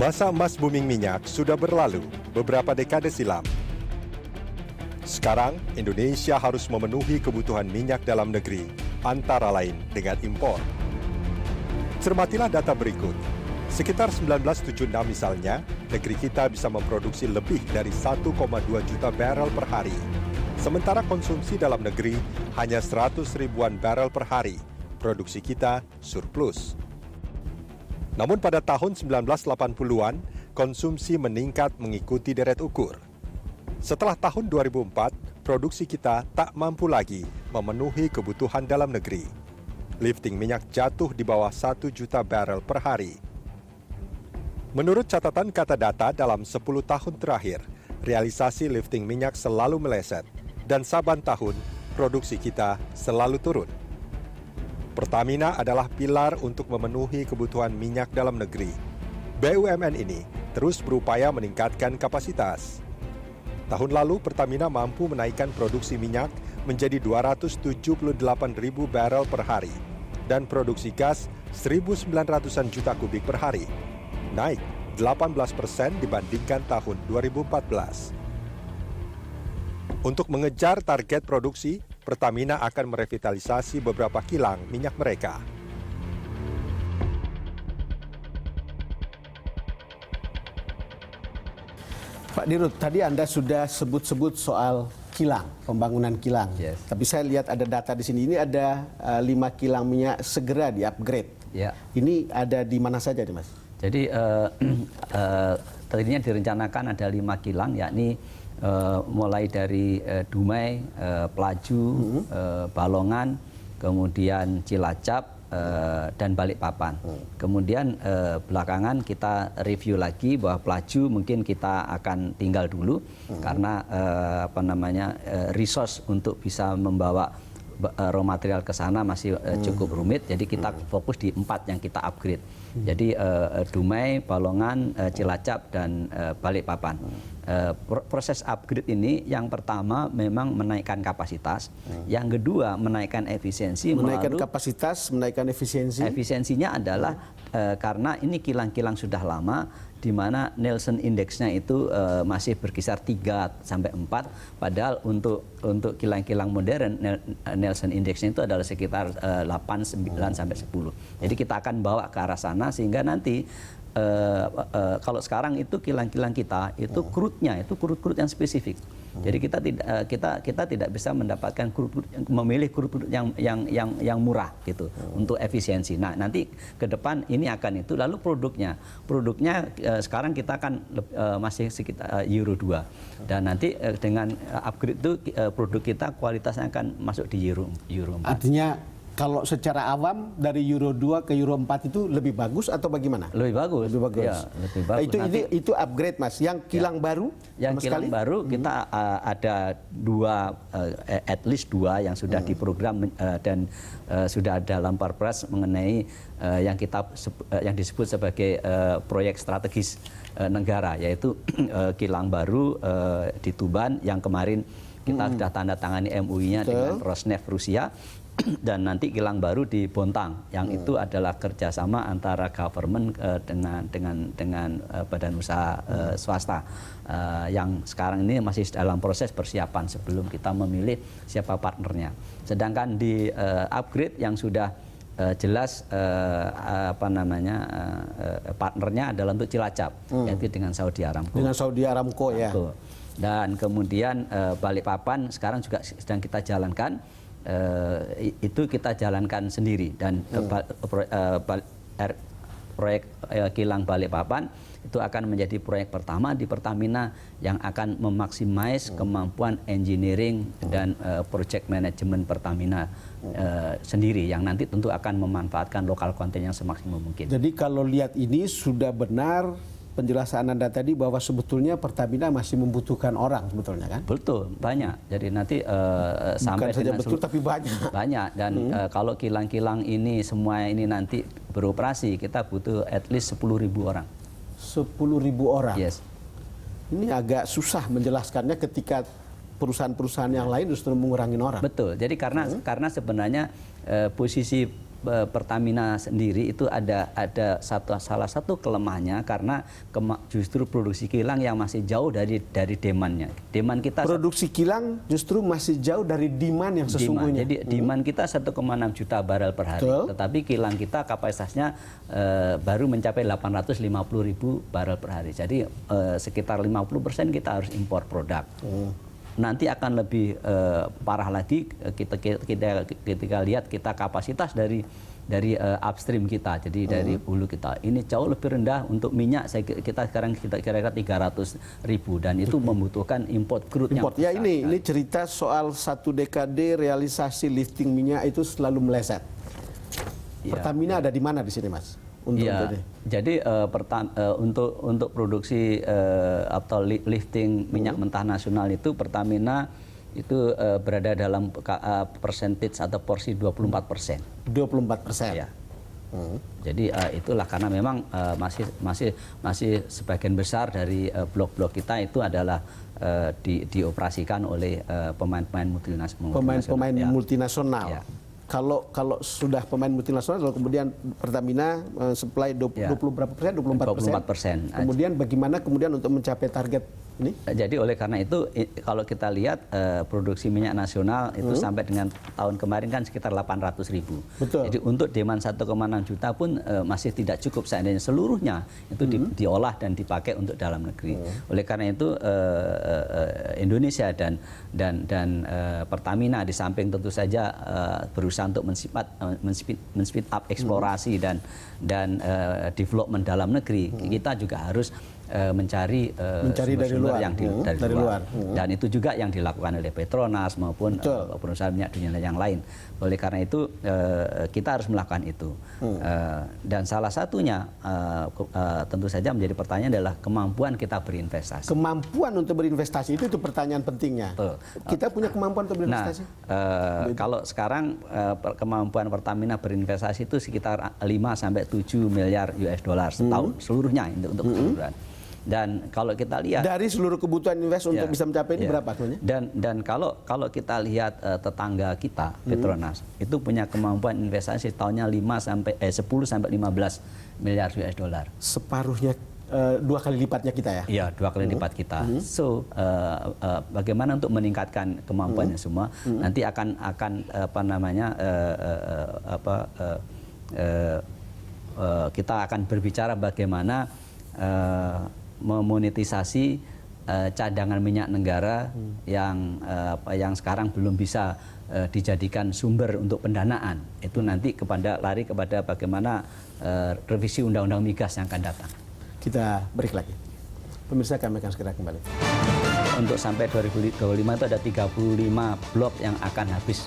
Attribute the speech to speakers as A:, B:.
A: Masa emas booming minyak sudah berlalu beberapa dekade silam. Sekarang, Indonesia harus memenuhi kebutuhan minyak dalam negeri, antara lain dengan impor. Cermatilah data berikut. Sekitar 1976 misalnya, negeri kita bisa memproduksi lebih dari 1,2 juta barel per hari. Sementara konsumsi dalam negeri hanya 100 ribuan barel per hari. Produksi kita surplus. Namun pada tahun 1980-an, konsumsi meningkat mengikuti deret ukur. Setelah tahun 2004, produksi kita tak mampu lagi memenuhi kebutuhan dalam negeri. Lifting minyak jatuh di bawah 1 juta barel per hari. Menurut catatan Kata Data dalam 10 tahun terakhir, realisasi lifting minyak selalu meleset dan saban tahun produksi kita selalu turun. Pertamina adalah pilar untuk memenuhi kebutuhan minyak dalam negeri. BUMN ini terus berupaya meningkatkan kapasitas. Tahun lalu, Pertamina mampu menaikkan produksi minyak menjadi 278.000 barel per hari dan produksi gas 1.900-an juta kubik per hari, naik 18% dibandingkan tahun 2014. Untuk mengejar target produksi, Pertamina akan merevitalisasi beberapa kilang minyak mereka.
B: Pak Dirut, tadi Anda sudah sebut-sebut soal kilang, pembangunan kilang.
C: Yes.
B: Tapi saya lihat ada data di sini. Ini ada 5 kilang minyak segera di-upgrade.
C: Ya.
B: Ini ada di mana saja nih, Mas?
C: Jadi tadinya direncanakan ada 5 kilang, yakni mulai dari Dumai, Pelaju, Balongan, kemudian Cilacap, dan Balikpapan. Kemudian belakangan kita review lagi bahwa Pelaju mungkin kita akan tinggal dulu karena resource untuk bisa membawa raw material ke sana masih cukup rumit. Jadi kita fokus di 4 yang kita upgrade. Jadi Dumai, Balongan, Cilacap, dan Balikpapan. Proses upgrade ini yang pertama memang menaikkan kapasitas, yang kedua menaikkan efisiensi.
B: Menaikkan kapasitas, menaikkan efisiensi.
C: Efisiensinya adalah karena ini kilang-kilang sudah lama, di mana Nelson Index-nya itu masih berkisar 3 sampai 4, padahal untuk kilang-kilang modern Nelson Index-nya itu adalah sekitar 8, 9 sampai 10. Jadi kita akan bawa ke arah sana sehingga nanti kalau sekarang itu kilang-kilang kita itu crude-nya itu crude yang spesifik. Jadi kita tidak bisa mendapatkan memilih crude yang murah gitu untuk efisiensi. Nah, nanti ke depan ini akan itu, lalu produknya sekarang kita akan masih sekitar Euro 2 dan nanti dengan upgrade itu produk kita kualitasnya akan masuk di Euro 4.
B: Artinya kalau secara awam dari Euro 2 ke Euro 4 itu lebih bagus atau bagaimana?
C: Lebih bagus.
B: Lebih bagus.
C: Ya, lebih bagus.
B: Itu upgrade, Mas. Yang kilang baru?
C: Yang kilang baru kita ada at least dua yang sudah diprogram dan sudah dalam Perpres mengenai yang disebut sebagai proyek strategis negara, yaitu kilang baru di Tuban yang kemarin kita sudah tanda tangani MOU-nya dengan Rosneft Rusia. Dan nanti kilang baru di Bontang yang itu adalah kerjasama antara government dengan badan usaha swasta yang sekarang ini masih dalam proses persiapan sebelum kita memilih siapa partnernya. Sedangkan di upgrade yang sudah jelas partnernya adalah untuk Cilacap, yaitu dengan Saudi Aramco.
B: Dengan Saudi Aramco ya.
C: Dan kemudian Balikpapan sekarang juga sedang kita jalankan. Itu kita jalankan sendiri dan proyek kilang Balikpapan itu akan menjadi proyek pertama di Pertamina yang akan memaksimais kemampuan engineering dan project management Pertamina sendiri yang nanti tentu akan memanfaatkan lokal konten yang semaksimal mungkin.
B: Jadi kalau lihat ini sudah benar penjelasan Anda tadi bahwa sebetulnya Pertamina masih membutuhkan orang sebetulnya kan?
C: Betul, banyak. Jadi nanti sampai
B: bukan saja betul tapi banyak.
C: Banyak dan kalau kilang-kilang ini semua ini nanti beroperasi kita butuh at least 10.000 orang.
B: 10.000 orang?
C: Yes.
B: Ini agak susah menjelaskannya ketika perusahaan-perusahaan yang lain justru mengurangi orang.
C: Betul. Jadi karena sebenarnya posisi Pertamina sendiri itu ada salah satu kelemahannya karena justru produksi kilang yang masih jauh dari demand-nya. Demand kita
B: produksi kilang justru masih jauh dari demand yang sesungguhnya.
C: Jadi demand kita 1,6 juta barel per hari.
B: Betul.
C: Tetapi kilang kita kapasitasnya baru mencapai 850.000 barel per hari. Jadi sekitar 50% kita harus impor produk. Nanti akan lebih parah lagi ketika lihat kita kapasitas dari upstream kita, jadi dari hulu kita ini jauh lebih rendah. Untuk minyak kita sekarang kira-kira 300.000 dan itu membutuhkan import crude yang
B: Ya,
C: besar.
B: ini cerita soal 1 dekade realisasi lifting minyak itu selalu meleset.
C: Ya.
B: Pertamina ada di mana di sini, Mas?
C: Iya, jadi untuk produksi atau lifting minyak mentah nasional itu Pertamina itu berada dalam percentage atau porsi 24%.
B: 24%.
C: Ya. Jadi itulah karena memang masih sebagian besar dari blok-blok kita itu adalah dioperasikan oleh pemain-pemain multinasional.
B: Pemain multinasional.
C: Ya.
B: Kalau sudah pemain multinasional, lalu kemudian Pertamina supply 20 berapa persen? 24%. Kemudian bagaimana kemudian untuk mencapai target ini?
C: Jadi oleh karena itu kalau kita lihat produksi minyak nasional itu sampai dengan tahun kemarin kan sekitar 800.000.
B: Betul.
C: Jadi untuk demand 1,6 juta pun masih tidak cukup, seandainya seluruhnya itu diolah dan dipakai untuk dalam negeri. Oleh karena itu Indonesia dan Pertamina di samping tentu saja berusaha untuk men-speed up eksplorasi dan development dalam negeri, kita juga harus mencari
B: dari luar,
C: dari luar. Dan itu juga yang dilakukan oleh Petronas maupun perusahaan minyak dunia yang lain. Oleh karena itu kita harus melakukan itu. Dan salah satunya tentu saja menjadi pertanyaan adalah kemampuan kita berinvestasi.
B: Kemampuan untuk berinvestasi itu pertanyaan pentingnya.
C: Betul.
B: Kita punya kemampuan untuk berinvestasi.
C: Kalau sekarang kemampuan Pertamina berinvestasi itu sekitar 5 sampai 7 miliar US dollar setahun seluruhnya untuk keseluruhan. Dan kalau kita lihat
B: dari seluruh kebutuhan invest untuk bisa mencapai ini berapa sebenarnya?
C: Dan kalau kita lihat tetangga kita Petronas itu punya kemampuan investasi tahunnya 10 sampai 15 miliar US dollar.
B: Separuhnya 2 kali lipatnya kita ya?
C: Iya, 2 kali lipat kita. So bagaimana untuk meningkatkan kemampuannya semua? Nanti akan apa namanya kita akan berbicara bagaimana memonetisasi cadangan minyak negara yang sekarang belum bisa dijadikan sumber untuk pendanaan. Itu nanti lari kepada bagaimana revisi undang-undang migas yang akan datang.
B: Kita break lagi. Pemirsa, kami akan segera kembali.
C: Untuk sampai 2025 itu ada 35 blok yang akan habis.